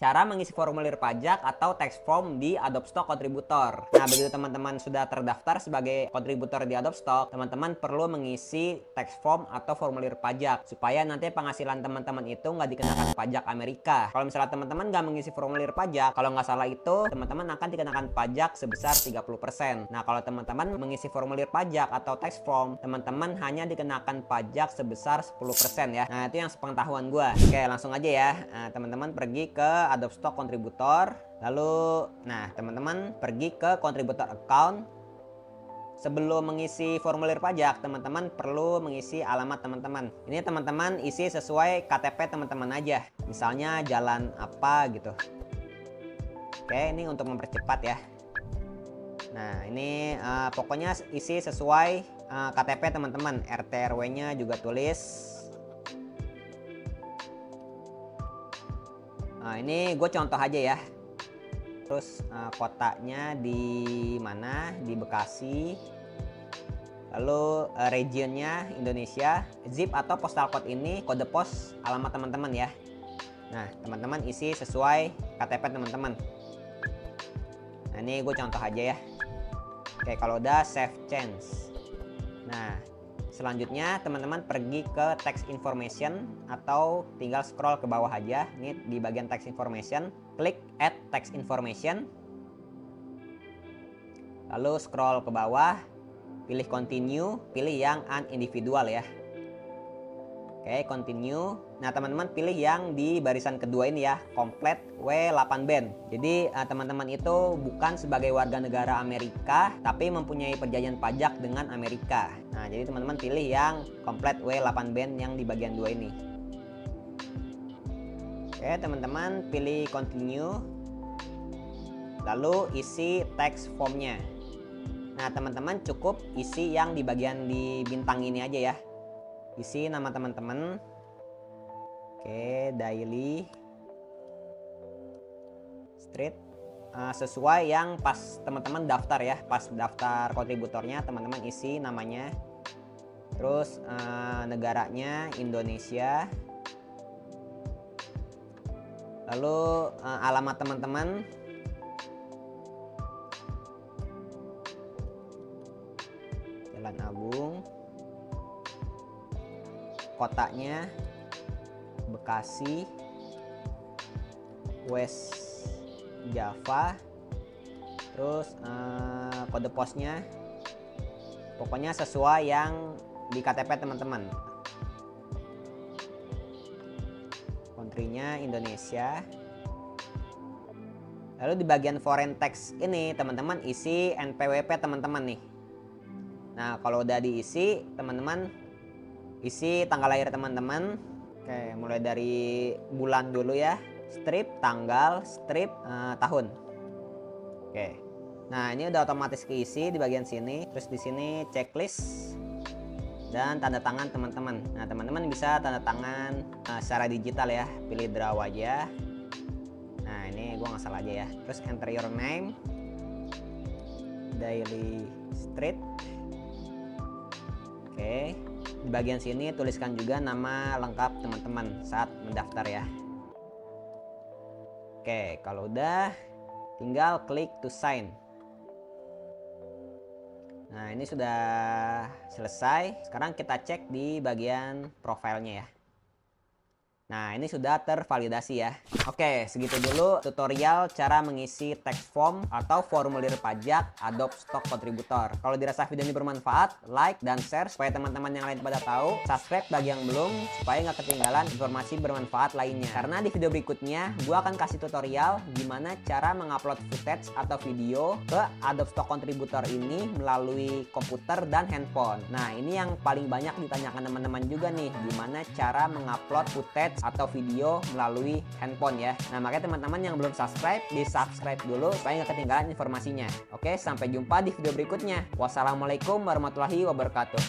cara mengisi formulir pajak atau tax form di Adobe Stock Contributor. Nah, begitu teman-teman sudah terdaftar sebagai kontributor di Adobe Stock, teman-teman perlu mengisi tax form atau formulir pajak supaya nanti penghasilan teman-teman itu nggak dikenakan pajak Amerika. Kalau misalnya teman-teman nggak mengisi formulir pajak, kalau nggak salah itu teman-teman akan dikenakan pajak sebesar 30%. Nah, kalau teman-teman mengisi formulir pajak atau tax form, teman-teman hanya dikenakan pajak sebesar 10% ya. Nah, itu yang sepengetahuan gue. Oke, langsung aja ya. Nah, teman-teman pergi ke Adobe Stock Contributor, lalu teman-teman pergi ke contributor account. Sebelum mengisi formulir pajak, teman-teman perlu mengisi alamat teman-teman. Ini teman-teman isi sesuai KTP teman-teman aja, misalnya jalan apa gitu. Oke, ini untuk mempercepat ya. Nah, ini pokoknya isi sesuai KTP teman-teman. RT RW-nya juga tulis. Nah, ini gue contoh aja ya. Terus kotanya di mana? Di Bekasi. Lalu regionnya Indonesia. Zip atau postal code ini kode pos alamat teman-teman ya. Nah, teman-teman isi sesuai KTP teman-teman. Nah, ini gue contoh aja ya. Oke, kalau udah save change. Nah, selanjutnya teman-teman pergi ke text information atau tinggal scroll ke bawah aja. Ini di bagian text information, klik add text information. Lalu scroll ke bawah, pilih continue, pilih yang unindividual ya. Oke, continue. Nah, teman-teman pilih yang di barisan kedua ini ya, komplit W8 band. Jadi teman-teman itu bukan sebagai warga negara Amerika, tapi mempunyai perjanjian pajak dengan Amerika. Nah, jadi teman-teman pilih yang komplit W8 band yang di bagian 2 ini. Oke, teman-teman pilih continue. Lalu isi text formnya. Nah, teman-teman cukup isi yang di bagian di bintang ini aja ya. Isi nama teman-teman. Oke, daily, street, sesuai yang pas teman-teman daftar ya. Pas daftar kontributornya teman-teman isi namanya. Terus negaranya Indonesia. Lalu alamat teman-teman. Jalan Agung. Kotanya Bekasi, West Java. Terus kode posnya pokoknya sesuai yang di KTP teman-teman. Country-nya Indonesia. Lalu di bagian foreign tax ini teman-teman isi NPWP teman-teman nih. Nah, kalau udah diisi, teman-teman isi tanggal lahir teman-teman. Oke, mulai dari bulan dulu ya. Strip tanggal, strip tahun. Oke. Nah, ini udah otomatis keisi di bagian sini. Terus di sini checklist dan tanda tangan teman-teman. Nah, teman-teman bisa tanda tangan secara digital ya. Pilih draw aja. Nah, ini gua nggak salah aja ya. Terus enter your name. Daily street. Oke. Di bagian sini tuliskan juga nama lengkap teman-teman saat mendaftar ya. Oke, kalau udah tinggal klik to sign. Nah, ini sudah selesai. Sekarang kita cek di bagian profilnya ya. Nah, ini sudah tervalidasi ya. Oke, segitu dulu tutorial cara mengisi tax form atau formulir pajak Adobe Stock Contributor. Kalau dirasa video ini bermanfaat, like dan share supaya teman-teman yang lain pada tahu. Subscribe bagi yang belum supaya nggak ketinggalan informasi bermanfaat lainnya. Karena di video berikutnya, gue akan kasih tutorial gimana cara mengupload footage atau video ke Adobe Stock Contributor ini melalui komputer dan handphone. Nah, ini yang paling banyak ditanyakan teman-teman juga nih, gimana cara mengupload footage atau video melalui handphone ya. Nah, makanya teman-teman yang belum subscribe, di subscribe dulu supaya nggak ketinggalan informasinya. Oke, sampai jumpa di video berikutnya. Wassalamualaikum warahmatullahi wabarakatuh.